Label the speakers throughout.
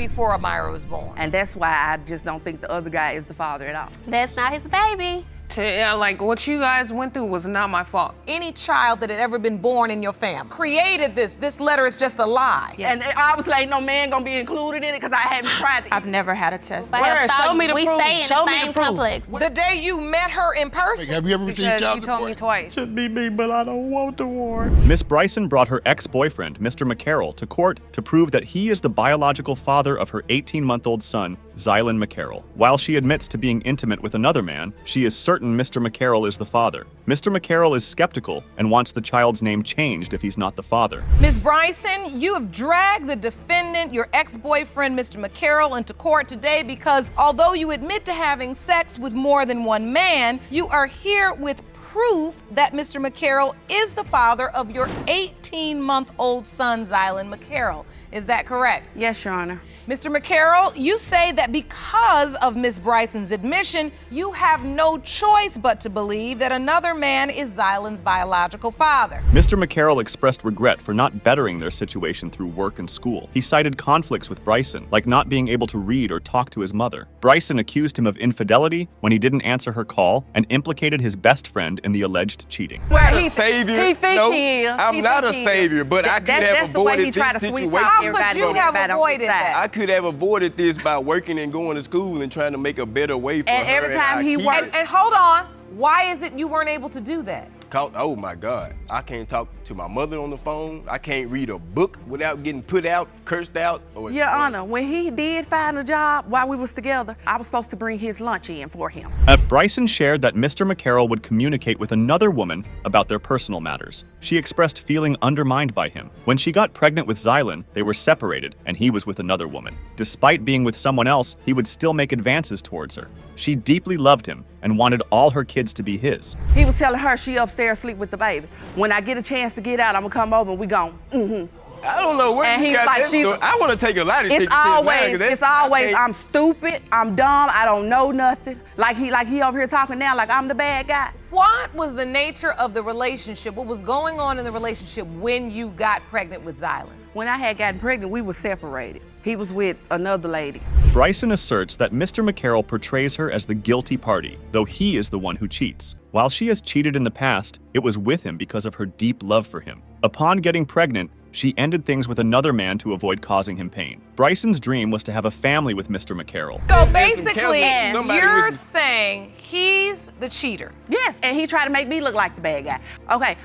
Speaker 1: before Amira was born.
Speaker 2: And that's why I just don't think the other guy is the father at all.
Speaker 3: That's not his baby.
Speaker 4: Like, what you guys went through was not my fault.
Speaker 1: Any child that had ever been born in your family created this. This letter is just a lie.
Speaker 2: Yeah. And obviously ain't no man gonna be included in it because I haven't tried it.
Speaker 5: I've never had a test.
Speaker 3: Where?
Speaker 4: Show me the
Speaker 3: we
Speaker 4: proof.
Speaker 3: stay in
Speaker 4: Show
Speaker 3: the
Speaker 4: me the
Speaker 3: same
Speaker 4: proof.
Speaker 3: complex.
Speaker 1: The day you met her in person.
Speaker 6: Have you ever received
Speaker 4: Because
Speaker 6: child
Speaker 4: you told me
Speaker 6: support?
Speaker 4: twice.
Speaker 7: Should be me, but I don't want the warrant.
Speaker 8: Miss Bryson brought her ex-boyfriend, Mr. McCarroll, to court to prove that he is the biological father of her 18-month-old son, Zylan McCarroll. While she admits to being intimate with another man, she is certain Mr. McCarroll is the father. Mr. McCarroll is skeptical and wants the child's name changed if he's not the father.
Speaker 1: Ms. Bryson, you have dragged the defendant, your ex-boyfriend, Mr. McCarroll, into court today because although you admit to having sex with more than one man, you are here with proof that Mr. McCarroll is the father of your 18-month-old son, Zylan McCarroll. Is that correct?
Speaker 2: Yes, Your Honor.
Speaker 1: Mr. McCarroll, you say that because of Ms. Bryson's admission, you have no choice but to believe that another man is Zylan's biological father.
Speaker 8: Mr. McCarroll expressed regret for not bettering their situation through work and school. He cited conflicts with Bryson, like not being able to read or talk to his mother. Bryson accused him of infidelity when he didn't answer her call and implicated his best friend in the alleged cheating.
Speaker 9: Well, a savior.
Speaker 2: He think
Speaker 9: no,
Speaker 2: he is.
Speaker 9: I'm
Speaker 2: He
Speaker 9: not a
Speaker 2: think he is.
Speaker 9: savior, but I could have
Speaker 2: That's the way he
Speaker 9: avoided
Speaker 2: tried
Speaker 9: this
Speaker 2: to sweet
Speaker 9: situation.
Speaker 2: talk
Speaker 1: How could
Speaker 2: everybody
Speaker 1: you
Speaker 2: on
Speaker 1: have
Speaker 2: everybody on
Speaker 1: avoided
Speaker 2: his side.
Speaker 1: that?
Speaker 9: I could have avoided this by working and going to school and trying to make a better way for
Speaker 2: And
Speaker 9: her.
Speaker 2: every time
Speaker 9: our
Speaker 2: he
Speaker 9: kids.
Speaker 2: worked-
Speaker 1: And hold on, why is it you weren't able to do that?
Speaker 9: Oh my God, I can't talk to my mother on the phone. I can't read a book without getting put out, cursed out.
Speaker 2: Your Honor, when he did find a job while we was together, I was supposed to bring his lunch in for him.
Speaker 8: Bryson shared that Mr. McCarroll would communicate with another woman about their personal matters. She expressed feeling undermined by him. When she got pregnant with Zylan, they were separated and he was with another woman. Despite being with someone else, he would still make advances towards her. She deeply loved him and wanted all her kids to be his.
Speaker 2: He was telling her she upstairs sleep with the baby. When I get a chance to get out, I'm gonna come over and we gone.
Speaker 9: I don't know where
Speaker 2: And
Speaker 9: you
Speaker 2: he's
Speaker 9: got
Speaker 2: like,
Speaker 9: that
Speaker 2: she's-
Speaker 9: story. I want to take a lot of
Speaker 2: It's always,
Speaker 9: I'm
Speaker 2: I'm stupid, I'm dumb, I don't know nothing. Like he over here talking now like I'm the bad guy.
Speaker 1: What was the nature of the relationship? What was going on in the relationship when you got pregnant with Zylan?
Speaker 2: When I had gotten pregnant, we were separated. He was with another lady.
Speaker 8: Bryson asserts that Mr. McCarroll portrays her as the guilty party, though he is the one who cheats. While she has cheated in the past, it was with him because of her deep love for him. Upon getting pregnant, she ended things with another man to avoid causing him pain. Bryson's dream was to have a family with Mr. McCarroll.
Speaker 1: So basically,
Speaker 9: Somebody
Speaker 1: you're
Speaker 9: was-
Speaker 1: saying he's the cheater.
Speaker 2: Yes, and he tried to make me look like the bad guy. Okay,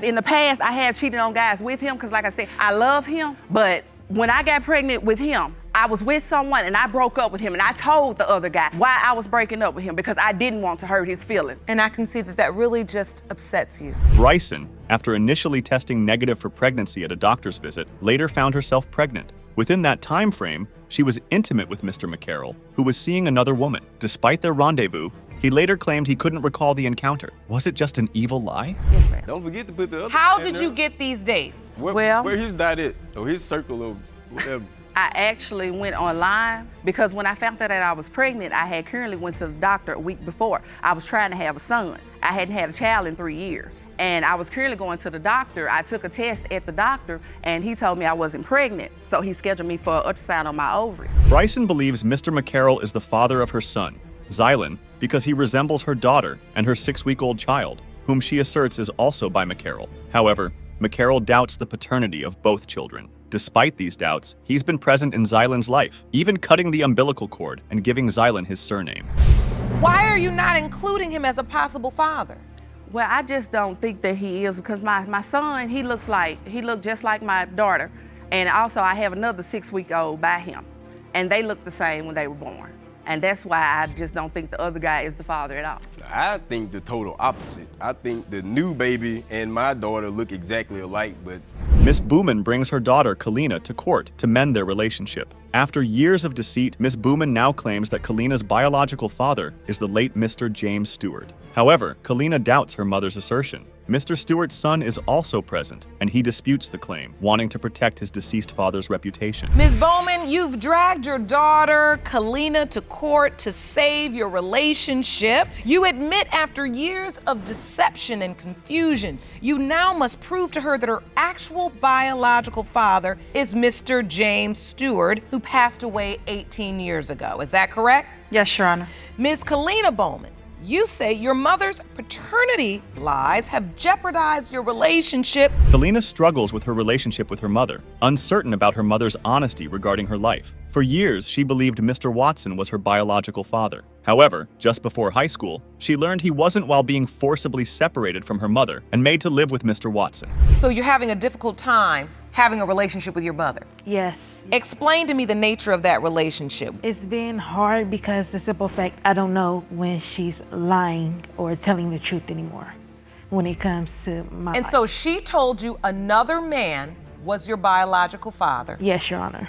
Speaker 2: in the past, I have cheated on guys with him because like I said, I love him, but when I got pregnant with him, I was with someone and I broke up with him and I told the other guy why I was breaking up with him because I didn't want to hurt his feelings.
Speaker 1: And I can see that that really just upsets you.
Speaker 8: Bryson, after initially testing negative for pregnancy at a doctor's visit, later found herself pregnant. Within that time frame, she was intimate with Mr. McCarroll, who was seeing another woman. Despite their rendezvous, he later claimed he couldn't recall the encounter. Was it just an evil lie?
Speaker 2: Yes, ma'am.
Speaker 9: Don't forget to put the other.
Speaker 1: How
Speaker 9: in
Speaker 1: did
Speaker 9: there.
Speaker 1: you get these dates?
Speaker 9: Where his dot at? Or his circle of whatever.
Speaker 2: I actually went online because when I found out that I was pregnant, I had currently went to the doctor a week before. I was trying to have a son. I hadn't had a child in 3 years. And I was currently going to the doctor. I took a test at the doctor and he told me I wasn't pregnant. So he scheduled me for an ultrasound on my ovaries.
Speaker 8: Bryson believes Mr. McCarroll is the father of her son, Zylan, because he resembles her daughter and her 6-week-old child, whom she asserts is also by McCarroll. However, McCarroll doubts the paternity of both children. Despite these doubts, he's been present in Zylan's life, even cutting the umbilical cord and giving Zylan his surname.
Speaker 1: Why are you not including him as a possible father?
Speaker 2: Well, I just don't think that he is because my son, he looked just like my daughter. And also I have another 6-week-old by him. And they look the same when they were born. And that's why I just don't think the other guy is the father at all.
Speaker 9: I think the total opposite. I think the new baby and my daughter look exactly alike, but
Speaker 8: Miss Booman brings her daughter, Kalina, to court to mend their relationship. After years of deceit, Miss Booman now claims that Kalina's biological father is the late Mr. James Stewart. However, Kalina doubts her mother's assertion. Mr. Stewart's son is also present, and he disputes the claim, wanting to protect his deceased father's reputation.
Speaker 1: Ms. Bowman, you've dragged your daughter, Kalina, to court to save your relationship. You admit after years of deception and confusion, you now must prove to her that her actual biological father is Mr. James Stewart, who passed away 18 years ago. Is that correct?
Speaker 3: Yes, Your Honor.
Speaker 1: Ms. Kalina Bowman, you say your mother's paternity lies have jeopardized your relationship.
Speaker 8: Kalina struggles with her relationship with her mother, uncertain about her mother's honesty regarding her life. For years, she believed Mr. Watson was her biological father. However, just before high school, she learned he wasn't while being forcibly separated from her mother and made to live with Mr. Watson.
Speaker 1: So you're having a difficult time having a relationship with your mother.
Speaker 3: Yes.
Speaker 1: Explain to me the nature of that relationship.
Speaker 3: It's been hard because the simple fact I don't know when she's lying or telling the truth anymore when it comes to my
Speaker 1: And
Speaker 3: life.
Speaker 1: so she told you another man was your biological father.
Speaker 3: Yes, Your Honor.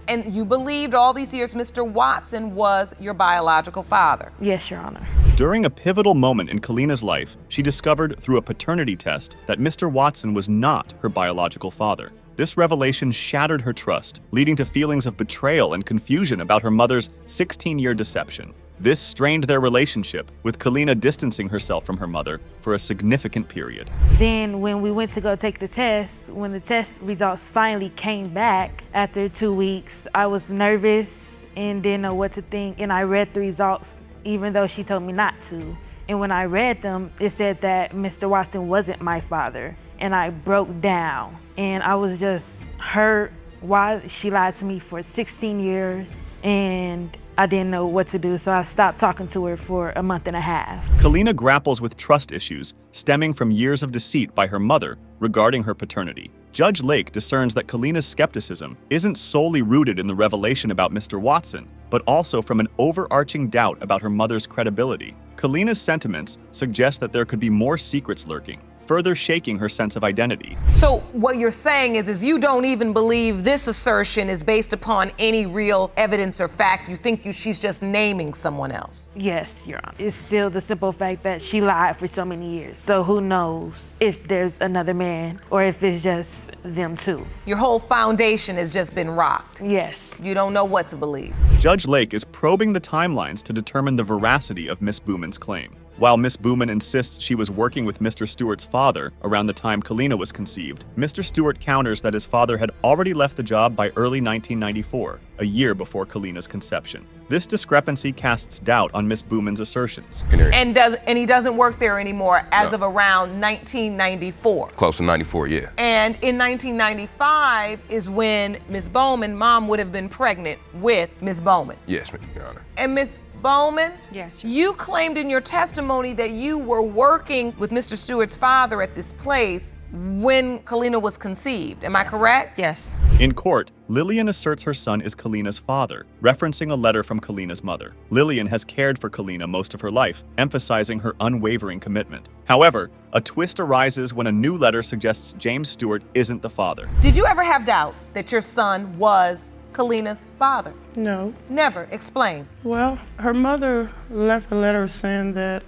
Speaker 1: And you believed all these years Mr. Watson was your biological father.
Speaker 3: Yes, Your Honor.
Speaker 8: During a pivotal moment in Kalina's life, she discovered through a paternity test that Mr. Watson was not her biological father. This revelation shattered her trust, leading to feelings of betrayal and confusion about her mother's 16-year deception. This strained their relationship, with Kalina distancing herself from her mother for a significant period.
Speaker 3: Then when we went to go take the test, when the test results finally came back after 2 weeks, I was nervous and didn't know what to think, and I read the results even though she told me not to. And when I read them, it said that Mr. Watson wasn't my father, and I broke down. And I was just hurt why she lied to me for 16 years, and I didn't know what to do, so I stopped talking to her for a month and a half.
Speaker 8: Kalina grapples with trust issues stemming from years of deceit by her mother regarding her paternity. Judge Lake discerns that Kalina's skepticism isn't solely rooted in the revelation about Mr. Watson, but also from an overarching doubt about her mother's credibility. Kalina's sentiments suggest that there could be more secrets lurking, further shaking her sense of identity.
Speaker 1: So what you're saying is you don't even believe this assertion is based upon any real evidence or fact. You think she's just naming someone else.
Speaker 3: Yes, Your Honor. It's still the simple fact that she lied for so many years. So who knows if there's another man or if it's just them two.
Speaker 1: Your whole foundation has just been rocked.
Speaker 3: Yes.
Speaker 1: You don't know what to believe.
Speaker 8: Judge Lake is probing the timelines to determine the veracity of Miss Booman's claim. While Miss Booman insists she was working with Mr. Stewart's father around the time Kalina was conceived, Mr. Stewart counters that his father had already left the job by early 1994, a year before Kalina's conception. This discrepancy casts doubt on Miss Booman's assertions.
Speaker 1: And he doesn't work there anymore as of around 1994.
Speaker 9: Close to 94, yeah.
Speaker 1: And in 1995 is when Miss Bowman, mom, would have been pregnant with Miss Bowman.
Speaker 9: Yes, Your Honor.
Speaker 1: And Miss Bowman,
Speaker 3: Yes.
Speaker 1: you claimed in your testimony that you were working with Mr. Stewart's father at this place when Kalina was conceived. Am I correct?
Speaker 3: Yes.
Speaker 8: In court, Lillian asserts her son is Kalina's father, referencing a letter from Kalina's mother. Lillian has cared for Kalina most of her life, emphasizing her unwavering commitment. However, a twist arises when a new letter suggests James Stewart isn't the father.
Speaker 1: Did you ever have doubts that your son was Kalina's father?
Speaker 7: No.
Speaker 1: Never. Explain.
Speaker 7: Well, her mother left a letter saying that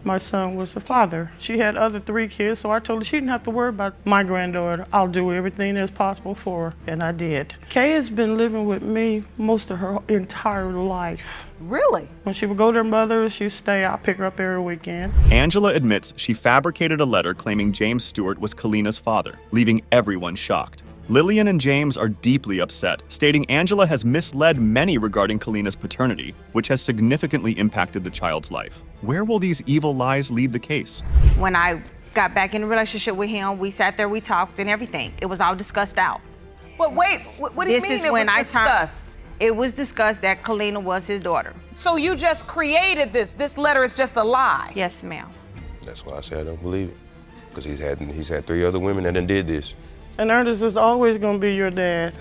Speaker 7: my son was the father. She had other 3 kids, so I told her she didn't have to worry about my granddaughter. I'll do everything that's possible for her, and I did. Kay has been living with me most of her entire life.
Speaker 1: Really?
Speaker 7: When she would go to her mother's, she'd stay. I'd pick her up every weekend.
Speaker 8: Angela admits she fabricated a letter claiming James Stewart was Kalina's father, leaving everyone shocked. Lillian and James are deeply upset, stating Angela has misled many regarding Kalina's paternity, which has significantly impacted the child's life. Where will these evil lies lead the case?
Speaker 5: When I got back in a relationship with him, we sat there, we talked and everything. It was all discussed out.
Speaker 1: But wait, what do you
Speaker 5: This
Speaker 1: mean
Speaker 5: is
Speaker 1: it was
Speaker 5: when I turned-
Speaker 1: discussed?
Speaker 5: It was discussed that Kalina was his daughter.
Speaker 1: So you just created this. This letter is just a lie.
Speaker 5: Yes, ma'am.
Speaker 9: That's why I say I don't believe it. Because he's had 3 other women that done did this.
Speaker 7: And Ernest is always going to be your dad.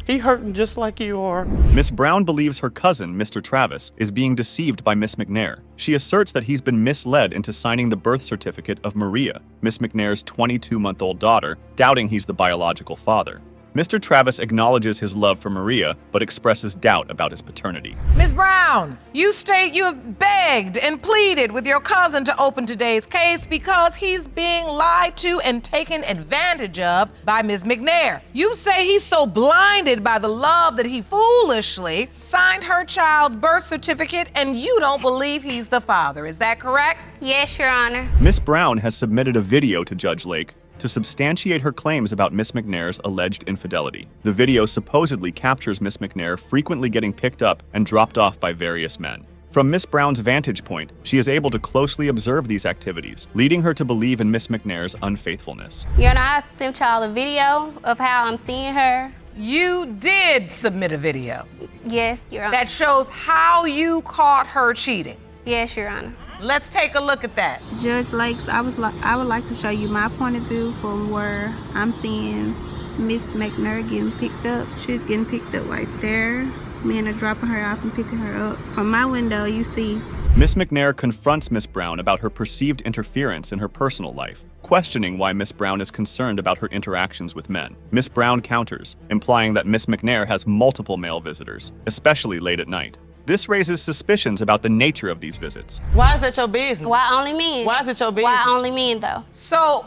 Speaker 7: He hurting just like you are.
Speaker 8: Miss Brown believes her cousin, Mr. Travis, is being deceived by Miss McNair. She asserts that he's been misled into signing the birth certificate of Maria, Miss McNair's 22-month-old daughter, doubting he's the biological father. Mr. Travis acknowledges his love for Maria, but expresses doubt about his paternity.
Speaker 1: Ms. Brown, you state you have begged and pleaded with your cousin to open today's case because he's being lied to and taken advantage of by Ms. McNair. You say he's so blinded by the love that he foolishly signed her child's birth certificate and you don't believe he's the father. Is that correct?
Speaker 6: Yes, Your Honor.
Speaker 8: Miss Brown has submitted a video to Judge Lake to substantiate her claims about Miss McNair's alleged infidelity. The video supposedly captures Miss McNair frequently getting picked up and dropped off by various men. From Miss Brown's vantage point, she is able to closely observe these activities, leading her to believe in Miss McNair's unfaithfulness.
Speaker 6: Your Honor, I sent y'all a video of how I'm seeing her.
Speaker 1: You did submit a video
Speaker 6: Yes, Your Honor.
Speaker 1: that shows how you caught her cheating.
Speaker 6: Yes, Your Honor.
Speaker 1: Let's take a look at that.
Speaker 10: Judge Lakes, I would like to show you my point of view from where I'm seeing Miss McNair getting picked up. She's getting picked up right there. Men are dropping her off and picking her up. From my window, you see.
Speaker 8: Miss McNair confronts Miss Brown about her perceived interference in her personal life, questioning why Miss Brown is concerned about her interactions with men. Miss Brown counters, implying that Miss McNair has multiple male visitors, especially late at night. This raises suspicions about the nature of these visits.
Speaker 11: Why is that your business?
Speaker 6: Why only men?
Speaker 11: Why is it your business?
Speaker 6: Why only men, though?
Speaker 1: So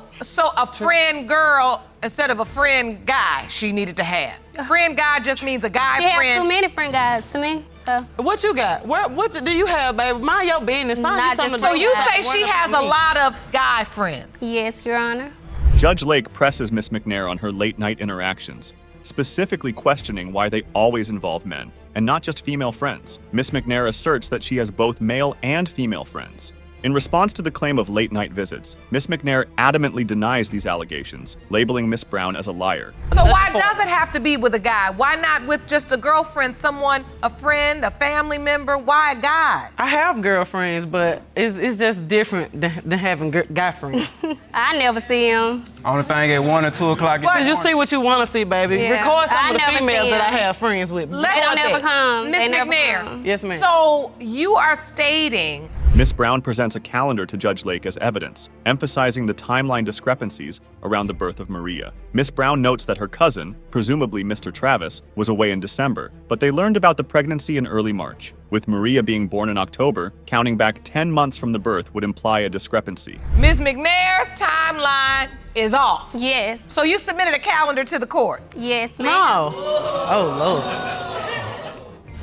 Speaker 1: a friend girl instead of a friend guy she needed to have. Friend guy just means a guy
Speaker 6: She
Speaker 1: friend.
Speaker 6: has too many friend guys to me. So.
Speaker 11: What you got? What do you have, baby? Mind your business. Find you
Speaker 6: Not
Speaker 11: something
Speaker 6: just
Speaker 11: to
Speaker 1: So
Speaker 11: do.
Speaker 1: you
Speaker 6: friend
Speaker 1: say
Speaker 6: guys.
Speaker 1: she has a lot of guy friends.
Speaker 6: Yes, Your Honor.
Speaker 8: Judge Lake presses Miss McNair on her late-night interactions, specifically questioning why they always involve men, and not just female friends. Miss McNair asserts that she has both male and female friends. In response to the claim of late-night visits, Miss McNair adamantly denies these allegations, labeling Miss Brown as a liar.
Speaker 1: So why does it have to be with a guy? Why not with just a girlfriend, someone, a friend, a family member? Why a guy?
Speaker 11: I have girlfriends, but it's just different than having guy friends.
Speaker 6: I never see him.
Speaker 12: Only thing at 1 or 2 o'clock.
Speaker 11: Because you see what you want to see, baby.
Speaker 6: Yeah.
Speaker 11: Record some
Speaker 6: I
Speaker 11: of the
Speaker 6: never
Speaker 11: females
Speaker 6: see
Speaker 11: that I
Speaker 6: them.
Speaker 11: have friends with.
Speaker 1: Let's
Speaker 6: They don't
Speaker 1: look
Speaker 6: ever
Speaker 1: at
Speaker 6: come.
Speaker 1: Miss
Speaker 6: They never
Speaker 1: McNair.
Speaker 6: come.
Speaker 11: Yes, ma'am.
Speaker 1: So you are stating
Speaker 8: Miss Brown presents a calendar to Judge Lake as evidence, emphasizing the timeline discrepancies around the birth of Maria. Miss Brown notes that her cousin, presumably Mr. Travis, was away in December, but they learned about the pregnancy in early March. With Maria being born in October, counting back 10 months from the birth would imply a discrepancy.
Speaker 1: Ms. McNair's timeline is off.
Speaker 6: Yes.
Speaker 1: So you submitted a calendar to the court.
Speaker 6: Yes, ma'am.
Speaker 11: No. Oh, Lord.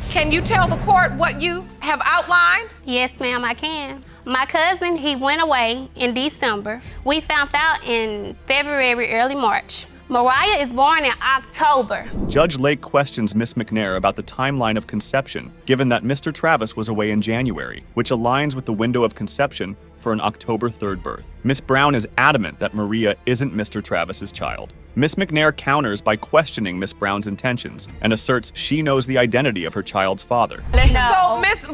Speaker 1: Can you tell the court what you have outlined?
Speaker 6: Yes, ma'am, I can. My cousin, he went away in December. We found out in February, early March. Mariah is born in October.
Speaker 8: Judge Lake questions Miss McNair about the timeline of conception, given that Mr. Travis was away in January, which aligns with the window of conception for an October 3rd birth. Miss Brown is adamant that Maria isn't Mr. Travis's child. Miss McNair counters by questioning Miss Brown's intentions and asserts she knows the identity of her child's father.
Speaker 1: So Miss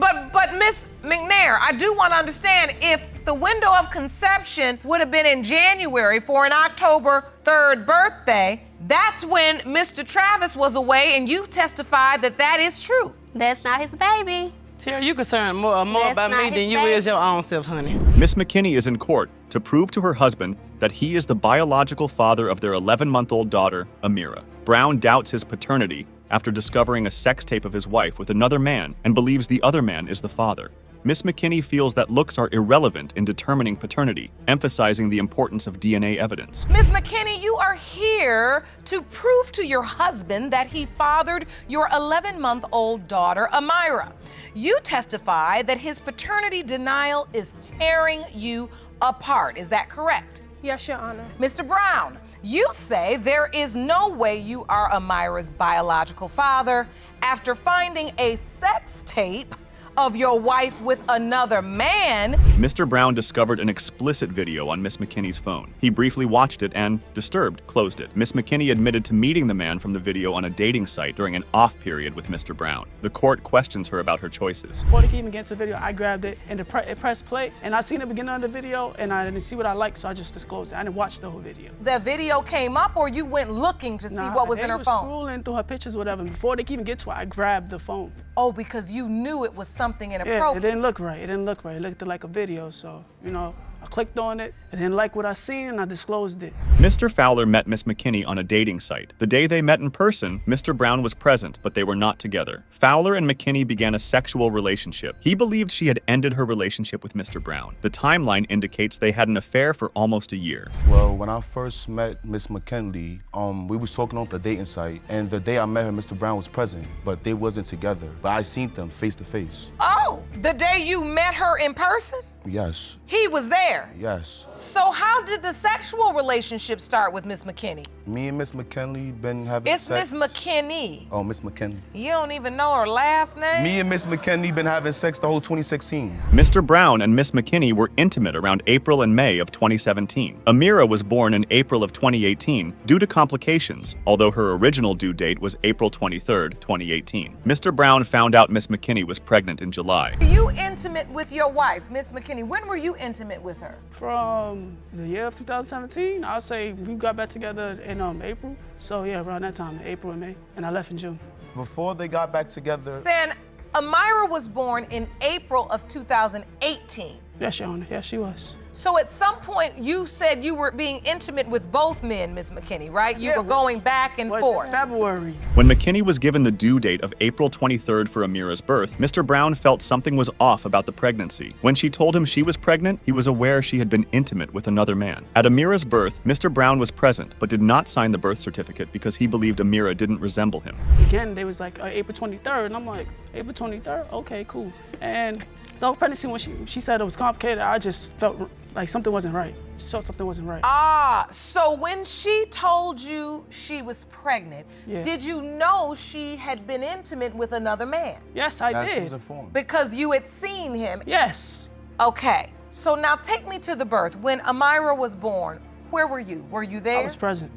Speaker 1: McNair, I do want to understand if the window of conception would have been in January for an October 3rd birthday, that's when Mr. Travis was away and you testified that that is true.
Speaker 6: That's not his baby.
Speaker 11: Tara, you concerned more
Speaker 6: That's
Speaker 11: about me
Speaker 6: not
Speaker 11: than
Speaker 6: his
Speaker 11: you
Speaker 6: baby.
Speaker 11: is your own self, honey.
Speaker 8: Miss McKinney is in court to prove to her husband that he is the biological father of their 11-month-old daughter, Amira. Brown doubts his paternity after discovering a sex tape of his wife with another man and believes the other man is the father. Miss McKinney feels that looks are irrelevant in determining paternity, emphasizing the importance of DNA evidence.
Speaker 1: Ms. McKinney, you are here to prove to your husband that he fathered your 11-month-old daughter, Amira. You testify that his paternity denial is tearing you apart. Is that correct?
Speaker 10: Yes, Your Honor.
Speaker 1: Mr. Brown, you say there is no way you are Amira's biological father after finding a sex tape of your wife with another man.
Speaker 8: Mr. Brown discovered an explicit video on Miss McKinney's phone. He briefly watched it and, disturbed, closed it. Miss McKinney admitted to meeting the man from the video on a dating site during an off period with Mr. Brown. The court questions her about her choices.
Speaker 7: Before they even get to the video, I grabbed it and it pressed play, and I seen the beginning of the video, and I didn't see what I liked, so I just disclosed it. I didn't watch the whole video.
Speaker 1: The video came up or you went looking to see what was in her phone?
Speaker 7: They were scrolling through her pictures, whatever. And before they could even get to it, I grabbed the phone.
Speaker 1: Oh, because you knew it was something inappropriate.
Speaker 7: Yeah, it didn't look right. It didn't look right. It looked like a video, so, you know,
Speaker 11: I clicked on it. I didn't like what I seen and I disclosed it.
Speaker 8: Mr. Fowler met Miss McKinney on a dating site. The day they met in person, Mr. Brown was present, but they were not together. Fowler and McKinney began a sexual relationship. He believed she had ended her relationship with Mr. Brown. The timeline indicates they had an affair for almost a year.
Speaker 13: Well, when I first met Miss McKinley, we was talking on the dating site, and the day I met her, Mr. Brown was present, but they wasn't together. But I seen them face to face.
Speaker 1: Oh, the day you met her in person?
Speaker 13: Yes.
Speaker 1: He was there?
Speaker 13: Yes.
Speaker 1: So how did the sexual relationship start with Miss McKinney?
Speaker 13: Me and Miss McKinley been having sex.
Speaker 1: It's Miss McKinney.
Speaker 13: Oh, Miss McKinley.
Speaker 1: You don't even know her last name?
Speaker 13: Me and Miss McKinley been having sex the whole 2016.
Speaker 8: Mr. Brown and Miss McKinney were intimate around April and May of 2017. Amira was born in April of 2018 due to complications, although her original due date was April 23rd, 2018. Mr. Brown found out Miss McKinney was pregnant in July.
Speaker 1: Are you intimate with your wife, Miss McKinney? When were you intimate with her?
Speaker 11: From the year of 2017, I'll say we got back together in April. So yeah, around that time, April and May, and I left in June.
Speaker 13: Before they got back together.
Speaker 1: San, Amira was born in April of 2018.
Speaker 11: Yes, Your Honor. Yes, she was.
Speaker 1: So at some point, you said you were being intimate with both men, Miss McKinney, right? You were going back and forth.
Speaker 11: February.
Speaker 8: When McKinney was given the due date of April 23rd for Amira's birth, Mr. Brown felt something was off about the pregnancy. When she told him she was pregnant, he was aware she had been intimate with another man. At Amira's birth, Mr. Brown was present, but did not sign the birth certificate because he believed Amira didn't resemble him.
Speaker 11: Again, they was like April 23rd, and I'm like, April 23rd? Okay, cool. And the whole pregnancy, when she said it was complicated, I just felt like something wasn't right. Just felt something wasn't right.
Speaker 1: Ah, so when she told you she was pregnant, did you know she had been intimate with another man?
Speaker 11: Yes, I did.
Speaker 13: She was informed.
Speaker 1: Because you had seen him?
Speaker 11: Yes.
Speaker 1: Okay, so now take me to the birth. When Amira was born, where were you? Were you there?
Speaker 11: I was present.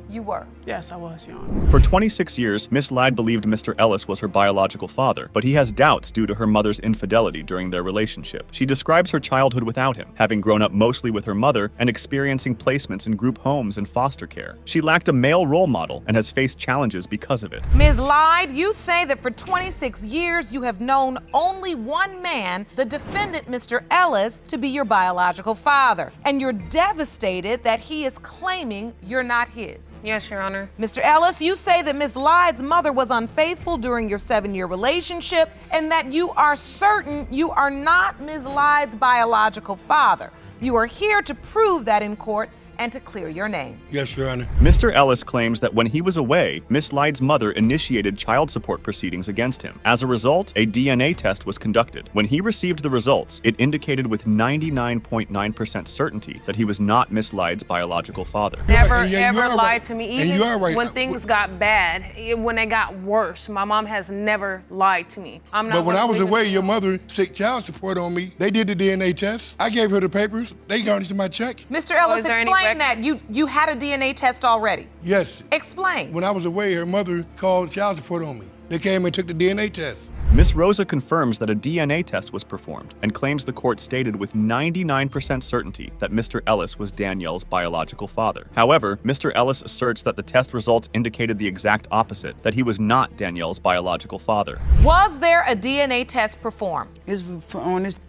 Speaker 1: You were?
Speaker 11: Yes, I was, Your Honor.
Speaker 8: For 26 years, Miss Lyde believed Mr. Ellis was her biological father, but he has doubts due to her mother's infidelity during their relationship. She describes her childhood without him, having grown up mostly with her mother and experiencing placements in group homes and foster care. She lacked a male role model and has faced challenges because of it.
Speaker 1: Ms. Lyde, you say that for 26 years you have known only one man, the defendant, Mr. Ellis, to be your biological father, and you're devastated that he is claiming you're not his.
Speaker 4: Yes, Your Honor.
Speaker 1: Mr. Ellis, you say that Ms. Lyde's mother was unfaithful during your 7-year relationship and that you are certain you are not Ms. Lyde's biological father. You are here to prove that in court and to clear your name.
Speaker 14: Yes, Your Honor.
Speaker 8: Mr. Ellis claims that when he was away, Miss Lyde's mother initiated child support proceedings against him. As a result, a DNA test was conducted. When he received the results, it indicated with 99.9% certainty that he was not Miss Lyde's biological father.
Speaker 4: Never,
Speaker 14: And yeah, you
Speaker 4: ever
Speaker 14: are
Speaker 4: lied
Speaker 14: right.
Speaker 4: to me.
Speaker 14: And
Speaker 4: Even
Speaker 14: you are right.
Speaker 4: when things got bad, when they got worse, my mom has never lied to me. I'm not.
Speaker 14: But when I was
Speaker 4: believe
Speaker 14: away,
Speaker 4: it.
Speaker 14: your mother sick child support on me. They did the DNA test. I gave her the papers. They garnished my check.
Speaker 1: Mr. Ellis,
Speaker 4: is there any
Speaker 1: explain that. You had a DNA test already.
Speaker 14: Yes.
Speaker 1: Explain.
Speaker 14: When I was away, her mother called child support on me. They came and took the DNA test.
Speaker 8: Miss Rosa confirms that a DNA test was performed and claims the court stated with 99% certainty that Mr. Ellis was Danielle's biological father. However, Mr. Ellis asserts that the test results indicated the exact opposite, that he was not Danielle's biological father.
Speaker 1: Was there a DNA test performed?
Speaker 15: This on this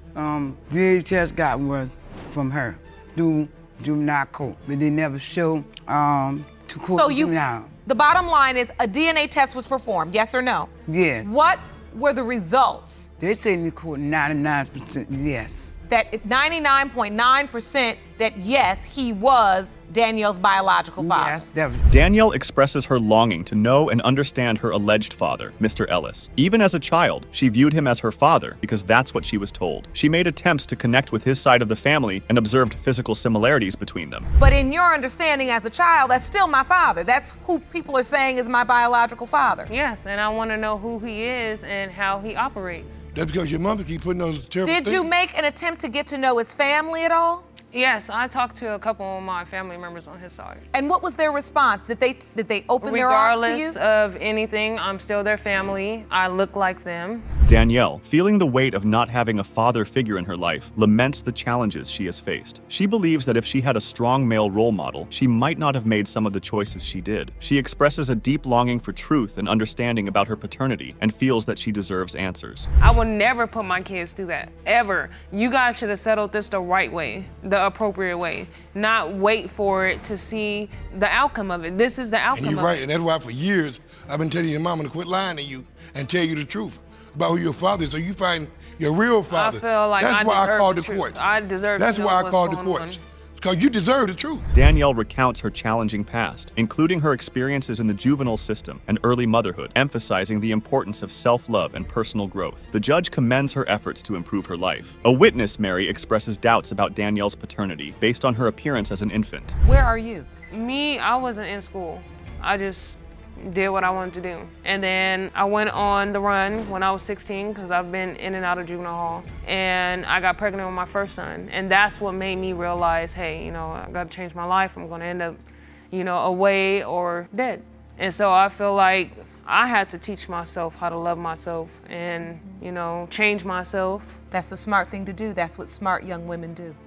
Speaker 15: DNA test got was from her through juvenile court, but they never show to court
Speaker 1: So
Speaker 15: juvenile.
Speaker 1: the bottom line is a DNA test was performed, yes or no?
Speaker 15: Yes.
Speaker 1: What were the results?
Speaker 15: They say in the court 99% yes.
Speaker 1: That 99.9% that yes, he was Danielle's biological father.
Speaker 15: Yes, that was.
Speaker 8: Danielle expresses her longing to know and understand her alleged father, Mr. Ellis. Even as a child, she viewed him as her father because that's what she was told. She made attempts to connect with his side of the family and observed physical similarities between them.
Speaker 1: But in your understanding as a child, that's still my father. That's who people are saying is my biological father.
Speaker 4: Yes, and I want to know who he is and how he operates.
Speaker 14: That's because your mother keep putting those terrible
Speaker 1: Did you make an attempt to get to know his family at all?
Speaker 4: Yes, I talked to a couple of my family members on his side.
Speaker 1: And what was their response? Did they open their arms to you?
Speaker 4: Regardless of anything, I'm still their family. I look like them.
Speaker 8: Danielle, feeling the weight of not having a father figure in her life, laments the challenges she has faced. She believes that if she had a strong male role model, she might not have made some of the choices she did. She expresses a deep longing for truth and understanding about her paternity and feels that she deserves answers.
Speaker 4: I will never put my kids through that, ever. You guys should have settled this the right way, the appropriate way, not wait for it to see the outcome of it. This is the outcome
Speaker 14: And you're
Speaker 4: of
Speaker 14: right,
Speaker 4: it.
Speaker 14: and that's why for years I've been telling your mama to quit lying to you and tell you the truth about who your father is, so you find your real father.
Speaker 4: I feel like
Speaker 14: that's
Speaker 4: I
Speaker 14: why I
Speaker 4: deserve
Speaker 14: called
Speaker 4: the
Speaker 14: the
Speaker 4: truth.
Speaker 14: courts.
Speaker 4: I deserve
Speaker 14: That's
Speaker 4: to know
Speaker 14: why I
Speaker 4: what's
Speaker 14: called the
Speaker 4: going
Speaker 14: courts.
Speaker 4: on.
Speaker 14: Because you deserve the truth.
Speaker 8: Danielle recounts her challenging past, including her experiences in the juvenile system and early motherhood, emphasizing the importance of self-love and personal growth. The judge commends her efforts to improve her life. A witness, Mary, expresses doubts about Danielle's paternity based on her appearance as an infant.
Speaker 1: Where are you?
Speaker 4: Me, I wasn't in school. I just did what I wanted to do. And then I went on the run when I was 16 because I've been in and out of juvenile hall. And I got pregnant with my first son. And that's what made me realize, hey, I got to change my life. I'm going to end up, away or dead. And so I feel like I had to teach myself how to love myself and, change myself.
Speaker 1: That's a smart thing to do. That's what smart young women do.